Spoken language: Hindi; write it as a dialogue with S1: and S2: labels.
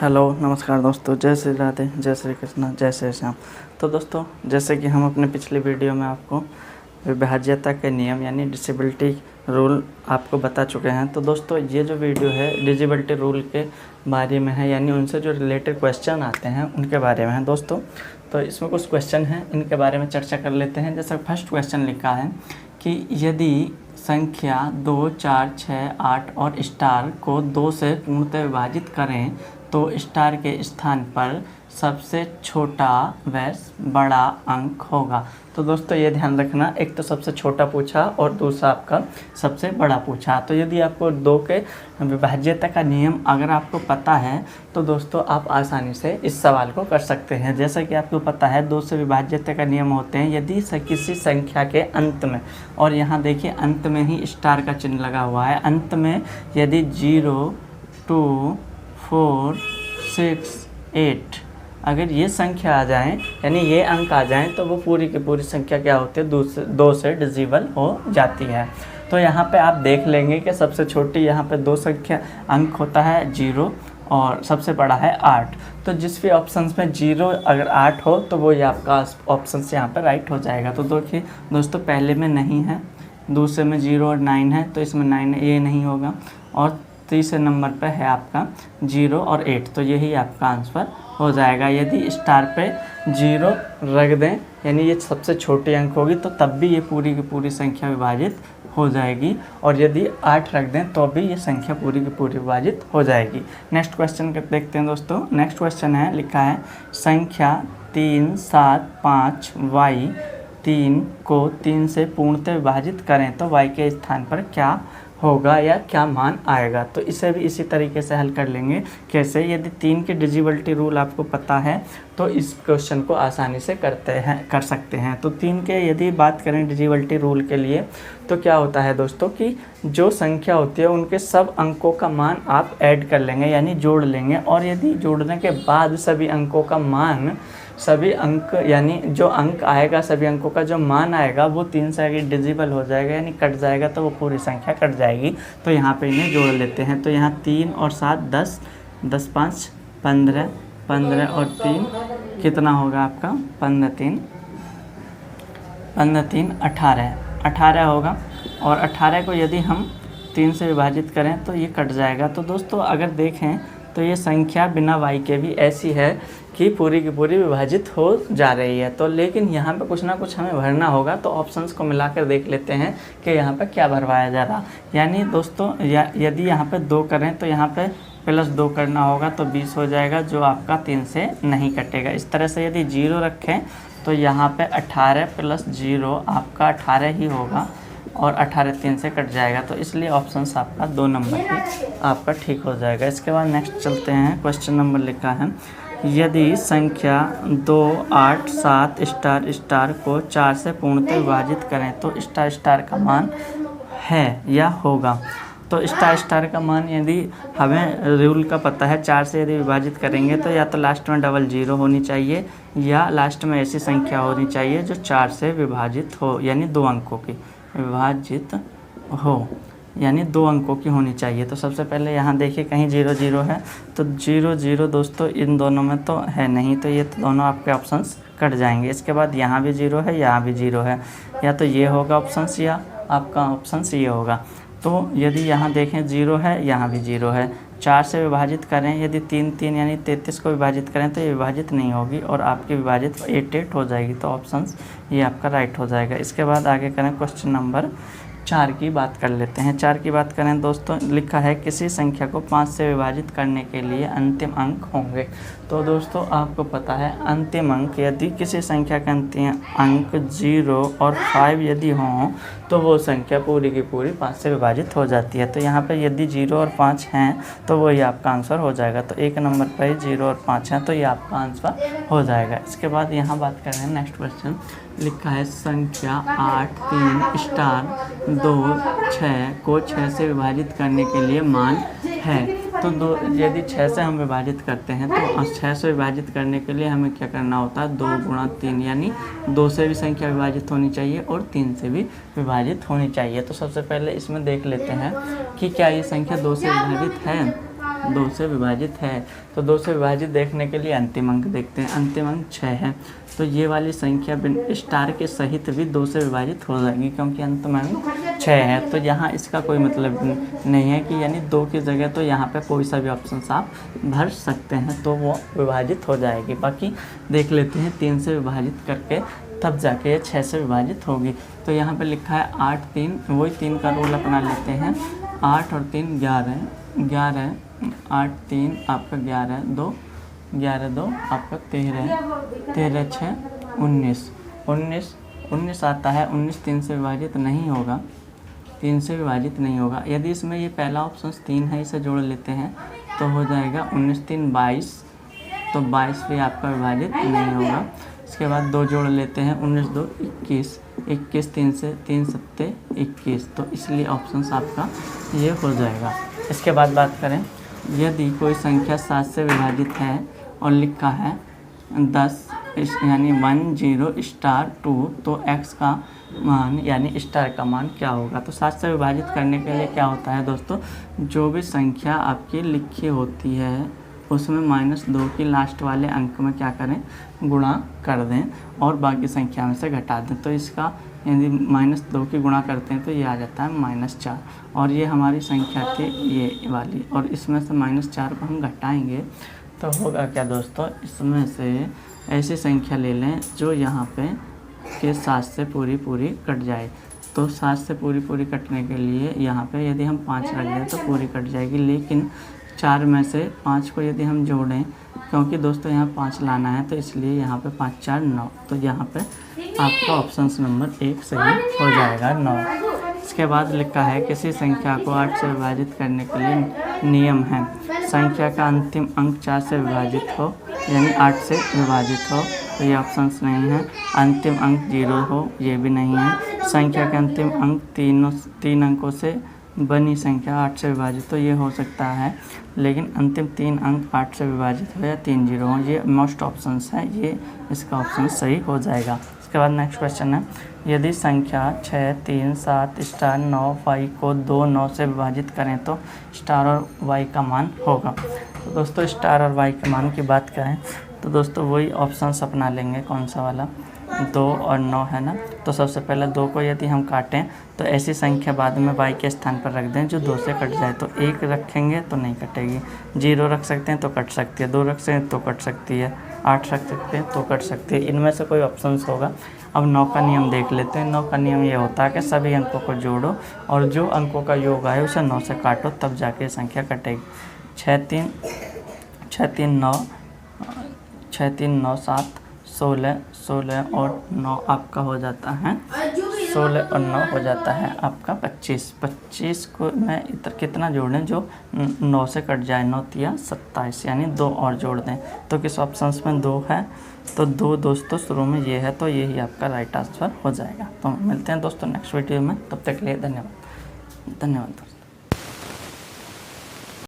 S1: हेलो नमस्कार दोस्तों, जय श्री राधे, जय श्री कृष्ण, जय श्री श्याम। तो दोस्तों, जैसे कि हम अपने पिछले वीडियो में आपको विभाज्यता के नियम यानी डिसेबिलिटी रूल आपको बता चुके हैं। तो दोस्तों, ये जो वीडियो है डिसेबिलिटी रूल के बारे में है, यानी उनसे जो रिलेटेड क्वेश्चन आते हैं उनके बारे में है दोस्तों। तो इसमें कुछ क्वेश्चन हैं, इनके बारे में चर्चा कर लेते हैं। जैसा फर्स्ट क्वेश्चन लिखा है कि यदि संख्या 2, 4, 6, 8 और स्टार को 2 से पूर्णतः विभाजित करें तो स्टार के स्थान पर सबसे छोटा व बड़ा अंक होगा। तो दोस्तों ये ध्यान रखना, एक तो सबसे छोटा पूछा और दूसरा आपका सबसे बड़ा पूछा। तो यदि आपको 2 के विभाज्यता का नियम अगर आपको पता है तो दोस्तों आप आसानी से इस सवाल को कर सकते हैं। जैसा कि आपको पता है 2 से विभाज्यता का नियम होते हैं यदि किसी संख्या के अंत में, और यहाँ देखिए अंत में ही स्टार का चिन्ह लगा हुआ है, अंत में यदि 0, 2, 4, 6, 8 अगर ये संख्या आ जाएं, यानी ये अंक आ जाएं, तो वो पूरी की पूरी संख्या क्या होती है, 2 से डिविजिबल हो जाती है। तो यहाँ पे आप देख लेंगे कि सबसे छोटी यहाँ पे 2 संख्या अंक होता है 0 और सबसे बड़ा है 8। तो जिस भी ऑप्शन में 0 अगर 8 हो तो वो ये आपका ऑप्शन से यहाँ पे राइट हो जाएगा। तो देखिए दोस्तों, पहले में नहीं है, दूसरे में 0 और 9 है, तो इसमें 9 ये नहीं होगा, और तीसरे नंबर पे है आपका 0 और 8, तो यही आपका आंसर हो जाएगा। यदि स्टार पे 0 रख दें, यानी ये सबसे छोटी अंक होगी, तो तब भी ये पूरी की पूरी संख्या विभाजित हो जाएगी, और यदि 8 रख दें तो भी ये संख्या पूरी की पूरी विभाजित हो जाएगी। नेक्स्ट क्वेश्चन देखते हैं दोस्तों। नेक्स्ट क्वेश्चन है, लिखा है संख्या 3, 7, 5 y 3 को 3 से पूर्णतः विभाजित करें तो y के स्थान पर क्या होगा या क्या मान आएगा। तो इसे भी इसी तरीके से हल कर लेंगे। कैसे? यदि 3 के डिविजिबिलिटी रूल आपको पता है तो इस क्वेश्चन को आसानी से कर सकते हैं। तो 3 के यदि बात करें डिविजिबिलिटी रूल के लिए तो क्या होता है दोस्तों कि जो संख्या होती है उनके सब अंकों का मान आप ऐड कर लेंगे, यानी जोड़ लेंगे, और यदि जोड़ने के बाद सभी अंकों का मान, सभी अंक यानी जो अंक आएगा, सभी अंकों का जो मान आएगा वो 3 से आगे डिविजिबल हो जाएगा, यानी कट जाएगा, तो वो पूरी संख्या कट जाएगी। तो यहाँ पे इन्हें जोड़ लेते हैं। तो यहाँ 3 और 7 10, 10 5 15, 15 और 3 कितना होगा आपका 15 3 18, 18 होगा, और 18 को यदि हम 3 से विभाजित करें तो ये कट जाएगा। तो दोस्तों अगर देखें तो ये संख्या बिना y के भी ऐसी है कि पूरी की पूरी विभाजित हो जा रही है। तो लेकिन यहाँ पे कुछ ना कुछ हमें भरना होगा, तो ऑप्शंस को मिलाकर देख लेते हैं कि यहाँ पे क्या भरवाया जा रहा। यानी दोस्तों यदि यहाँ पे 2 करें तो यहाँ पे +2 करना होगा, तो 20 हो जाएगा, जो आपका 3 से नहीं कटेगा। इस तरह से यदि 0 रखें तो यहाँ पे 18 + 0 आपका 18 ही होगा, और 18 3 से कट जाएगा, तो इसलिए ऑप्शन आपका 2 नंबर ही आपका ठीक हो जाएगा। इसके बाद नेक्स्ट चलते हैं। क्वेश्चन नंबर लिखा है यदि संख्या 2, 8, 7 स्टार को 4 से पूर्णतः विभाजित करें तो स्टार का मान है या होगा। तो स्टार का मान यदि हमें रूल का पता है, 4 से यदि विभाजित करेंगे तो या तो लास्ट में डबल 0 होनी चाहिए, या लास्ट में ऐसी संख्या होनी चाहिए जो 4 से विभाजित हो, यानी 2 अंकों की विभाजित हो, यानी 2 अंकों की होनी चाहिए। तो सबसे पहले यहाँ देखिए कहीं 0 0 है, तो 0 0 दोस्तों इन दोनों में तो है नहीं, तो ये तो दोनों आपके ऑप्शंस कट जाएंगे। इसके बाद यहाँ भी 0 है, यहाँ भी 0 है, या तो ये होगा ऑप्शंस या आपका ऑप्शंस ये होगा। तो यदि यहाँ देखें 0 है, यहाँ भी 0 है, 4 से विभाजित करें, यदि 3 3 यानी 33 को विभाजित करें तो ये विभाजित नहीं होगी, और आपकी विभाजित 8 8 हो जाएगी, तो ऑप्शंस ये आपका राइट हो जाएगा। इसके बाद आगे करें क्वेश्चन नंबर 4 की बात कर लेते हैं। 4 की बात करें दोस्तों, लिखा है किसी संख्या को 5 से विभाजित करने के लिए अंतिम अंक होंगे। तो दोस्तों आपको पता है अंतिम अंक, यदि किसी संख्या का अंतिम अंक 0 और 5 यदि हों तो वो संख्या पूरी की पूरी 5 से विभाजित हो जाती है। तो यहाँ पे यदि 0 और 5 हैं तो वही आपका आंसर हो जाएगा। तो 1 नंबर पर 0 और 5 हैं, तो ये आपका आंसर हो जाएगा। इसके बाद यहाँ बात कर रहे हैं नेक्स्ट क्वेश्चन, लिखा है संख्या 8, 3 स्टार 2, 6 को 6 से विभाजित करने के लिए मान है। तो यदि 6 से हम विभाजित करते हैं तो 6 से विभाजित करने के लिए हमें क्या करना होता है, 2 × 3, यानी 2 से भी संख्या विभाजित होनी चाहिए और 3 से भी विभाजित होनी चाहिए। तो सबसे पहले इसमें देख लेते हैं कि क्या ये संख्या 2 से विभाजित है। 2 से विभाजित है। तो 2 से विभाजित देखने के लिए अंतिम अंक देखते हैं। अंतिम अंक 6 है, तो ये वाली संख्या स्टार के सहित भी 2 से विभाजित हो जाएगी, क्योंकि अंतिम अंक 6 है। तो यहाँ इसका कोई मतलब नहीं है कि यानी 2 की जगह तो यहाँ पे कोई सा भी ऑप्शन आप भर सकते हैं, तो वो विभाजित हो जाएगी। बाकी देख लेते हैं 3 से विभाजित करके तब जाके ये 6 से विभाजित होगी। तो यहाँ पे लिखा है 8 3, वही 3 का रूल अपना लेते हैं। 8 और 3 11, 11 8 3 आपका 11 2, 11 2 आपका 13, 13 6 19, 19 आता है। 19 3 से विभाजित नहीं होगा, 3 से विभाजित नहीं होगा। यदि इसमें ये पहला ऑप्शन 3 है, इसे जोड़ लेते हैं तो हो जाएगा 19 3 22, तो 22 भी आपका विभाजित नहीं होगा। इसके बाद 2 जोड़ लेते हैं, 19 2 21, 21 3 से 3 7 21, तो इसलिए ऑप्शन आपका ये हो जाएगा। इसके बाद बात करें, यदि कोई संख्या 7 से विभाजित है और लिखा है 10 यानी 1 0 स्टार 2, तो x का मान यानी स्टार का मान क्या होगा। तो 7 से विभाजित करने के लिए क्या होता है दोस्तों, जो भी संख्या आपकी लिखी होती है उसमें -2 की लास्ट वाले अंक में क्या करें, गुणा कर दें और बाकी संख्या में से घटा दें। तो इसका यदि -2 की गुणा करते हैं तो ये आ जाता है -4, और ये हमारी संख्या थी ये वाली, और इसमें से -4 को हम घटाएंगे तो होगा क्या दोस्तों, इसमें से ऐसी संख्या ले लें जो यहाँ पे के 7 से पूरी कट जाए। तो 7 से पूरी कटने के लिए यहाँ पे यदि हम 5 रख दें तो पूरी कट जाएगी, लेकिन 4 में से 5 को यदि हम जोड़ें, क्योंकि दोस्तों यहाँ 5 लाना है तो इसलिए यहाँ पे 5 4 9, तो यहाँ पे आपका ऑप्शन नंबर 1 सही हो जाएगा 9। इसके बाद लिखा है किसी संख्या को 8 से विभाजित करने के लिए नियम है, संख्या का अंतिम अंक 4 से विभाजित हो यानी 8 से विभाजित हो, तो ये ऑप्शंस नहीं है। अंतिम अंक 0 हो, ये भी नहीं है। संख्या के अंतिम अंक 3 अंकों से बनी संख्या 8 से विभाजित, तो ये हो सकता है, लेकिन अंतिम 3 अंक 8 से विभाजित हो या 3 0 हो, ये मोस्ट ऑप्शंस है, ये इसका ऑप्शन सही हो जाएगा। इसके बाद नेक्स्ट क्वेश्चन है, यदि संख्या 6 3 7 स्टार 9 y को 2 9 से विभाजित करें तो स्टार और y का मान होगा। तो दोस्तों स्टार और y के मान की बात करें तो दोस्तों वही ऑप्शंस अपना लेंगे, कौन सा वाला, 2 और 9 है ना। तो सबसे पहले 2 को यदि हम काटें तो ऐसी संख्या बाद में y के स्थान पर रख दें जो 2 से कट जाए। तो 1 रखेंगे तो नहीं कटेगी, 0 रख सकते हैं तो कट सकती है, 2 रख सकते हैं तो कट सकती है, 8 रख सकते हैं तो कट सकती है, इनमें से कोई ऑप्शंस होगा। अब 9 का नियम देख लेते हैं। 9 का नियम ये होता है कि सभी अंकों को जोड़ो और जो अंकों का योग आए उसे 9 से काटो, तब जाके संख्या कटेगी। 6 3 9 7 16 और 9 आपका हो जाता है 16 और 9 हो जाता है आपका 25 को मैं इधर कितना जोड़ें जो 9 से कट जाए, 9 तिया 27 यानी 2 और जोड़ दें। तो किस ऑप्शंस में 2 है, तो 2 दोस्तों शुरू में ये है, तो यही आपका राइट आंसर हो जाएगा। तो मिलते हैं दोस्तों नेक्स्ट वीडियो में, तब तक के लिए धन्यवाद।